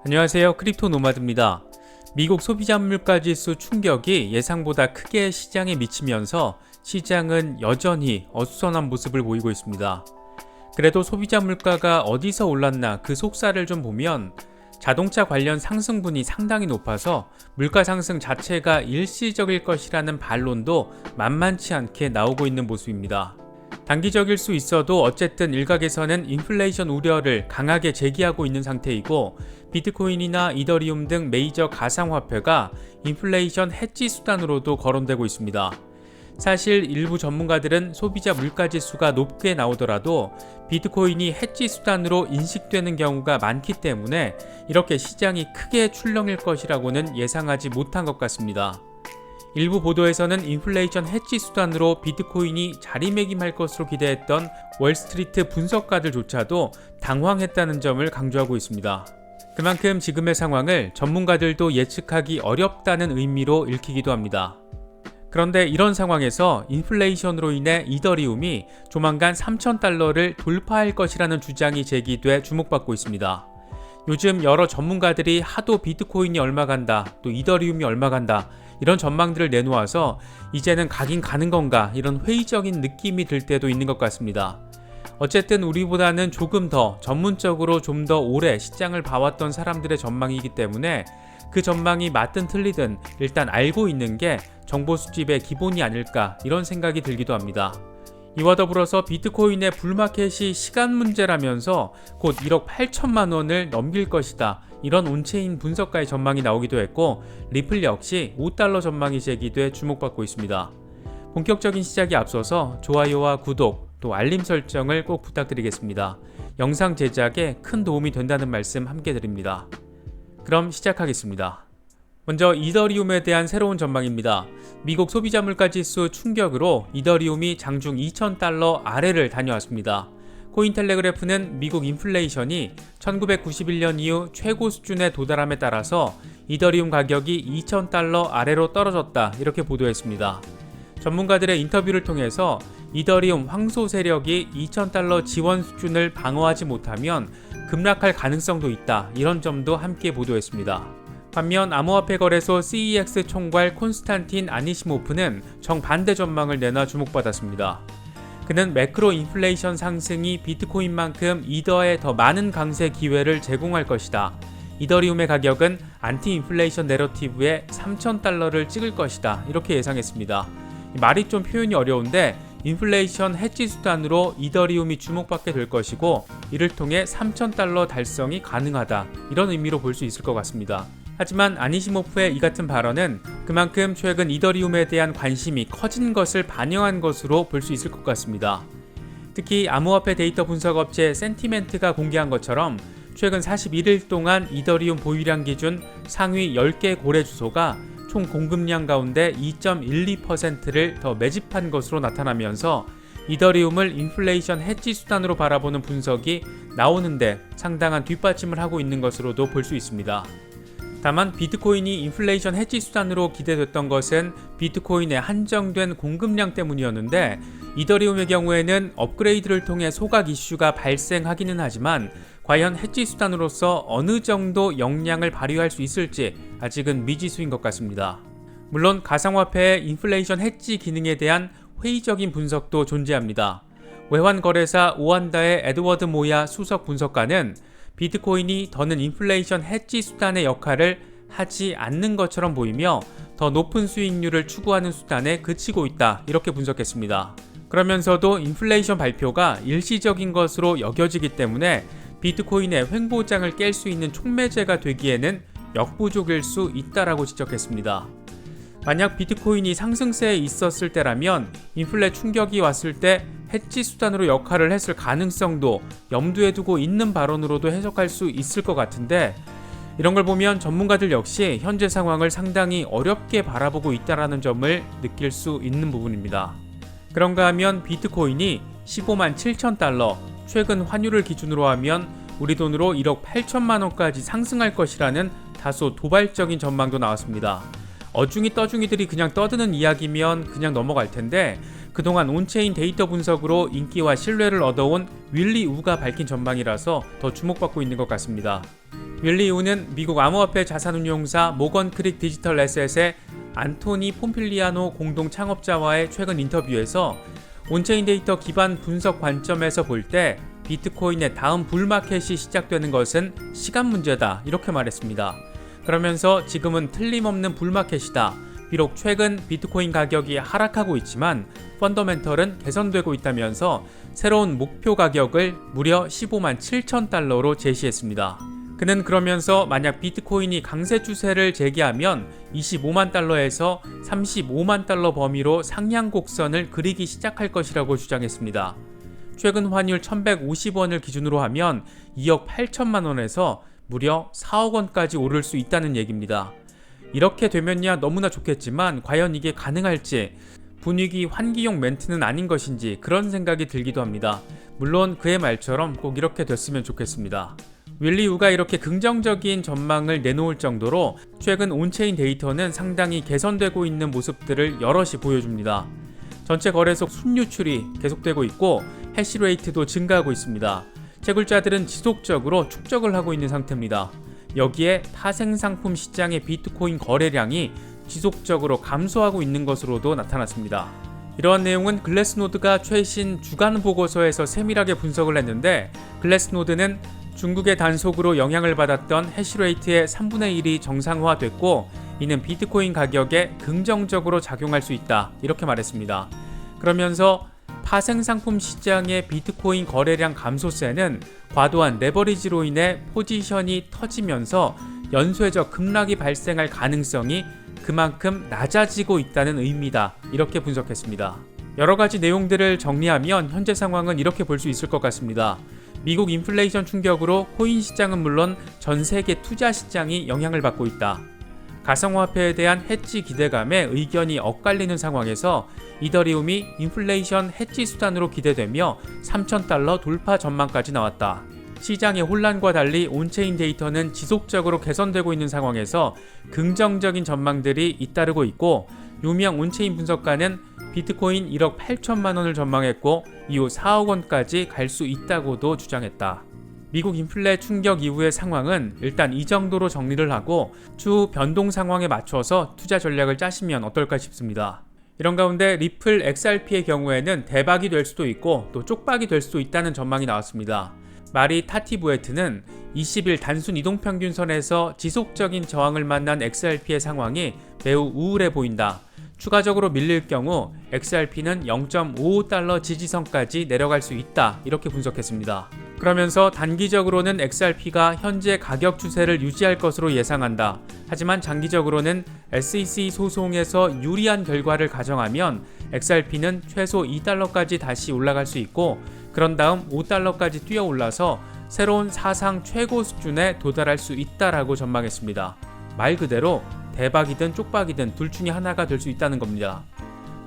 안녕하세요. 크립토 노마드입니다. 미국 소비자 물가지수 충격이 예상보다 크게 시장에 미치면서 시장은 여전히 어수선한 모습을 보이고 있습니다. 그래도 소비자 물가가 어디서 올랐나 그 속살을 좀 보면 자동차 관련 상승분이 상당히 높아서 물가 상승 자체가 일시적일 것이라는 반론도 만만치 않게 나오고 있는 모습입니다. 단기적일 수 있어도 어쨌든 일각에서는 인플레이션 우려를 강하게 제기하고 있는 상태이고, 비트코인이나 이더리움 등 메이저 가상화폐가 인플레이션 해지 수단으로도 거론되고 있습니다. 사실 일부 전문가들은 소비자 물가지수가 높게 나오더라도 비트코인이 해지 수단으로 인식되는 경우가 많기 때문에 이렇게 시장이 크게 출렁일 것이라고는 예상하지 못한 것 같습니다. 일부 보도에서는 인플레이션 해지 수단으로 비트코인이 자리매김할 것으로 기대했던 월스트리트 분석가들조차도 당황했다는 점을 강조하고 있습니다. 그만큼 지금의 상황을 전문가들도 예측하기 어렵다는 의미로 읽히기도 합니다. 그런데 이런 상황에서 인플레이션으로 인해 이더리움이 조만간 $3,000를 돌파할 것이라는 주장이 제기돼 주목받고 있습니다. 요즘 여러 전문가들이 하도 비트코인이 얼마 간다, 또 이더리움이 얼마 간다, 이런 전망들을 내놓아서 이제는 가긴 가는 건가, 이런 회의적인 느낌이 들 때도 있는 것 같습니다. 어쨌든 우리보다는 조금 더 전문적으로 좀 더 오래 시장을 봐왔던 사람들의 전망이기 때문에 그 전망이 맞든 틀리든 일단 알고 있는 게 정보 수집의 기본이 아닐까, 이런 생각이 들기도 합니다. 이와 더불어서 비트코인의 불마켓이 시간 문제라면서 곧 1억 8천만 원을 넘길 것이다, 이런 온체인 분석가의 전망이 나오기도 했고, 리플 역시 $5 전망이 제기돼 주목받고 있습니다. 본격적인 시작에 앞서서 좋아요와 구독, 또 알림 설정을 꼭 부탁드리겠습니다. 영상 제작에 큰 도움이 된다는 말씀 함께 드립니다. 그럼 시작하겠습니다. 먼저 이더리움에 대한 새로운 전망입니다. 미국 소비자 물가지수 충격으로 이더리움이 장중 $2,000 아래를 다녀왔습니다. 코인텔레그래프는 미국 인플레이션이 1991년 이후 최고 수준에 도달함에 따라서 이더리움 가격이 $2,000 아래로 떨어졌다, 이렇게 보도했습니다. 전문가들의 인터뷰를 통해서 이더리움 황소 세력이 $2,000 지원 수준을 방어하지 못하면 급락할 가능성도 있다, 이런 점도 함께 보도했습니다. 반면 암호화폐 거래소 CEX 총괄 콘스탄틴 아니시모프는 정반대 전망을 내놔 주목받았습니다. 그는 매크로 인플레이션 상승이 비트코인만큼 이더에 더 많은 강세 기회를 제공할 것이다. 이더리움의 가격은 안티 인플레이션 내러티브에 $3,000를 찍을 것이다, 이렇게 예상했습니다. 말이 좀 표현이 어려운데 인플레이션 해지 수단으로 이더리움이 주목받게 될 것이고, 이를 통해 $3,000 달성이 가능하다, 이런 의미로 볼 수 있을 것 같습니다. 하지만 아니시모프의 이 같은 발언은 그만큼 최근 이더리움에 대한 관심이 커진 것을 반영한 것으로 볼 수 있을 것 같습니다. 특히 암호화폐 데이터 분석 업체 센티멘트가 공개한 것처럼 최근 41일 동안 이더리움 보유량 기준 상위 10개 거래 주소가 총 공급량 가운데 2.12%를 더 매집한 것으로 나타나면서 이더리움을 인플레이션 해지 수단으로 바라보는 분석이 나오는데 상당한 뒷받침을 하고 있는 것으로도 볼 수 있습니다. 다만 비트코인이 인플레이션 해지 수단으로 기대됐던 것은 비트코인의 한정된 공급량 때문이었는데, 이더리움의 경우에는 업그레이드를 통해 소각 이슈가 발생하기는 하지만 과연 해지 수단으로서 어느 정도 역량을 발휘할 수 있을지 아직은 미지수인 것 같습니다. 물론 가상화폐의 인플레이션 해지 기능에 대한 회의적인 분석도 존재합니다. 외환거래사 오한다의 에드워드 모야 수석 분석가는 비트코인이 더는 인플레이션 해지 수단의 역할을 하지 않는 것처럼 보이며 더 높은 수익률을 추구하는 수단에 그치고 있다, 이렇게 분석했습니다. 그러면서도 인플레이션 발표가 일시적인 것으로 여겨지기 때문에 비트코인의 횡보장을 깰 수 있는 촉매제가 되기에는 역부족일 수 있다라고 지적했습니다. 만약 비트코인이 상승세에 있었을 때라면 인플레 충격이 왔을 때 해지 수단으로 역할을 했을 가능성도 염두에 두고 있는 발언으로도 해석할 수 있을 것 같은데, 이런 걸 보면 전문가들 역시 현재 상황을 상당히 어렵게 바라보고 있다는 점을 느낄 수 있는 부분입니다. 그런가 하면 비트코인이 $157,000, 최근 환율을 기준으로 하면 우리 돈으로 1억 8천만 원까지 상승할 것이라는 다소 도발적인 전망도 나왔습니다. 어중이 떠중이들이 그냥 떠드는 이야기면 그냥 넘어갈 텐데, 그동안 온체인 데이터 분석으로 인기와 신뢰를 얻어온 윌리 우가 밝힌 전망이라서 더 주목받고 있는 것 같습니다. 윌리 우는 미국 암호화폐 자산운용사 모건크릭 디지털 애셋의 안토니 폼필리아노 공동 창업자와의 최근 인터뷰에서 온체인 데이터 기반 분석 관점에서 볼 때 비트코인의 다음 불마켓이 시작되는 것은 시간 문제다 이렇게 말했습니다. 그러면서 지금은 틀림없는 불마켓이다. 비록 최근 비트코인 가격이 하락하고 있지만 펀더멘털은 개선되고 있다면서 새로운 목표 가격을 무려 15만 7천 달러로 제시했습니다. 그는 그러면서 만약 비트코인이 강세 추세를 재개하면 25만 달러에서 35만 달러 범위로 상향 곡선을 그리기 시작할 것이라고 주장했습니다. 최근 환율 1150원을 기준으로 하면 2억 8천만 원에서 무려 4억 원까지 오를 수 있다는 얘기입니다. 이렇게 되면야 너무나 좋겠지만 과연 이게 가능할지, 분위기 환기용 멘트는 아닌 것인지 그런 생각이 들기도 합니다. 물론 그의 말처럼 꼭 이렇게 됐으면 좋겠습니다. 윌리 우가 이렇게 긍정적인 전망을 내놓을 정도로 최근 온체인 데이터는 상당히 개선되고 있는 모습들을 여럿이 보여줍니다. 전체 거래소 순유출이 계속되고 있고 해시레이트도 증가하고 있습니다. 채굴자들은 지속적으로 축적을 하고 있는 상태입니다. 여기에 타생상품 시장의 비트코인 거래량이 지속적으로 감소하고 있는 것으로도 나타났습니다. 이러한 내용은 글래스노드가 최신 주간 보고서에서 세밀하게 분석을 했는데, 글래스노드는 중국의 단속으로 영향을 받았던 해시레이트의 3분의 1이 정상화됐고 이는 비트코인 가격에 긍정적으로 작용할 수 있다 이렇게 말했습니다. 그러면서 파생상품 시장의 비트코인 거래량 감소세는 과도한 레버리지로 인해 포지션이 터지면서 연쇄적 급락이 발생할 가능성이 그만큼 낮아지고 있다는 의미다 이렇게 분석했습니다. 여러 가지 내용들을 정리하면 현재 상황은 이렇게 볼 수 있을 것 같습니다. 미국 인플레이션 충격으로 코인 시장은 물론 전 세계 투자 시장이 영향을 받고 있다. 가상화폐에 대한 해지 기대감에 의견이 엇갈리는 상황에서 이더리움이 인플레이션 해지 수단으로 기대되며 3,000달러 돌파 전망까지 나왔다. 시장의 혼란과 달리 온체인 데이터는 지속적으로 개선되고 있는 상황에서 긍정적인 전망들이 잇따르고 있고, 유명 온체인 분석가는 비트코인 1억 8천만 원을 전망했고 이후 4억 원까지 갈 수 있다고도 주장했다. 미국 인플레 충격 이후의 상황은 일단 이 정도로 정리를 하고 추후 변동 상황에 맞춰서 투자 전략을 짜시면 어떨까 싶습니다. 이런 가운데 리플 XRP의 경우에는 대박이 될 수도 있고 또 쪽박이 될 수도 있다는 전망이 나왔습니다. 마리 타티부에트는 20일 단순 이동평균선에서 지속적인 저항을 만난 XRP의 상황이 매우 우울해 보인다. 추가적으로 밀릴 경우 XRP는 0.55달러 지지선까지 내려갈 수 있다 이렇게 분석했습니다. 그러면서 단기적으로는 XRP가 현재 가격 추세를 유지할 것으로 예상한다. 하지만 장기적으로는 SEC 소송에서 유리한 결과를 가정하면 XRP는 최소 2달러까지 다시 올라갈 수 있고, 그런 다음 5달러까지 뛰어 올라서 새로운 사상 최고 수준에 도달할 수 있다라고 전망했습니다. 말 그대로 대박이든 쪽박이든 둘 중에 하나가 될 수 있다는 겁니다.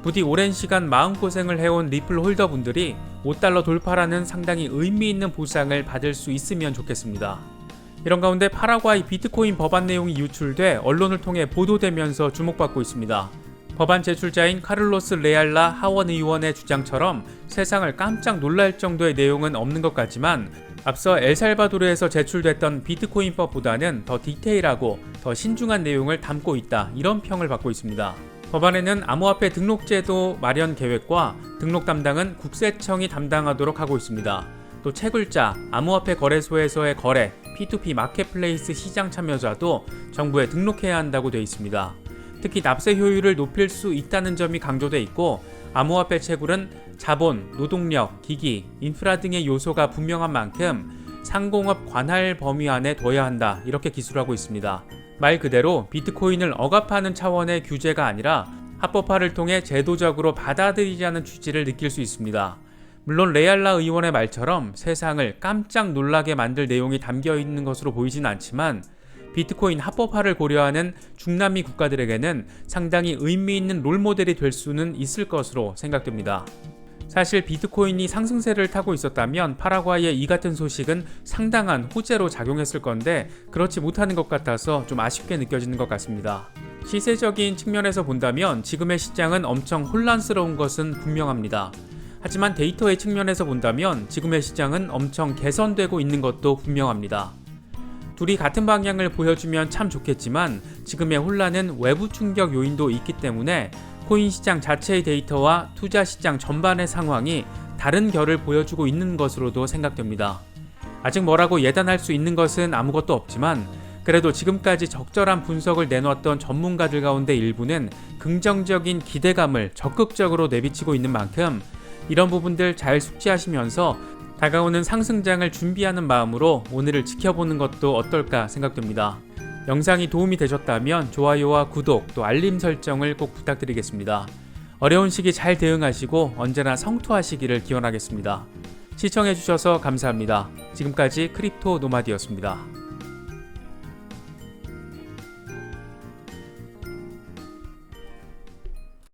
부디 오랜 시간 마음고생을 해온 리플 홀더분들이 5달러 돌파라는 상당히 의미 있는 보상을 받을 수 있으면 좋겠습니다. 이런 가운데 파라과이 비트코인 법안 내용이 유출돼 언론을 통해 보도되면서 주목받고 있습니다. 법안 제출자인 카를로스 레알라 하원 의원의 주장처럼 세상을 깜짝 놀랄 정도의 내용은 없는 것 같지만, 앞서 엘살바도르에서 제출됐던 비트코인법보다는 더 디테일하고 더 신중한 내용을 담고 있다 이런 평을 받고 있습니다. 법안에는 암호화폐 등록제도 마련 계획과 등록 담당은 국세청이 담당하도록 하고 있습니다. 또 채굴자, 암호화폐 거래소에서의 거래, P2P 마켓플레이스 시장 참여자도 정부에 등록해야 한다고 되어 있습니다. 특히 납세 효율을 높일 수 있다는 점이 강조돼 있고, 암호화폐 채굴은 자본, 노동력, 기기, 인프라 등의 요소가 분명한 만큼 상공업 관할 범위 안에 둬야 한다 이렇게 기술하고 있습니다. 말 그대로 비트코인을 억압하는 차원의 규제가 아니라 합법화를 통해 제도적으로 받아들이자는 취지를 느낄 수 있습니다. 물론 레알라 의원의 말처럼 세상을 깜짝 놀라게 만들 내용이 담겨 있는 것으로 보이진 않지만, 비트코인 합법화를 고려하는 중남미 국가들에게는 상당히 의미 있는 롤모델이 될 수는 있을 것으로 생각됩니다. 사실 비트코인이 상승세를 타고 있었다면 파라과이의 이 같은 소식은 상당한 호재로 작용했을 건데 그렇지 못하는 것 같아서 좀 아쉽게 느껴지는 것 같습니다. 시세적인 측면에서 본다면 지금의 시장은 엄청 혼란스러운 것은 분명합니다. 하지만 데이터의 측면에서 본다면 지금의 시장은 엄청 개선되고 있는 것도 분명합니다. 둘이 같은 방향을 보여주면 참 좋겠지만 지금의 혼란은 외부 충격 요인도 있기 때문에 코인 시장 자체의 데이터와 투자 시장 전반의 상황이 다른 결을 보여주고 있는 것으로도 생각됩니다. 아직 뭐라고 예단할 수 있는 것은 아무것도 없지만 그래도 지금까지 적절한 분석을 내놓았던 전문가들 가운데 일부는 긍정적인 기대감을 적극적으로 내비치고 있는 만큼 이런 부분들 잘 숙지하시면서 다가오는 상승장을 준비하는 마음으로 오늘을 지켜보는 것도 어떨까 생각됩니다. 영상이 도움이 되셨다면 좋아요와 구독 또 알림 설정을 꼭 부탁드리겠습니다. 어려운 시기 잘 대응하시고 언제나 성투하시기를 기원하겠습니다. 시청해주셔서 감사합니다. 지금까지 크립토 노마드였습니다.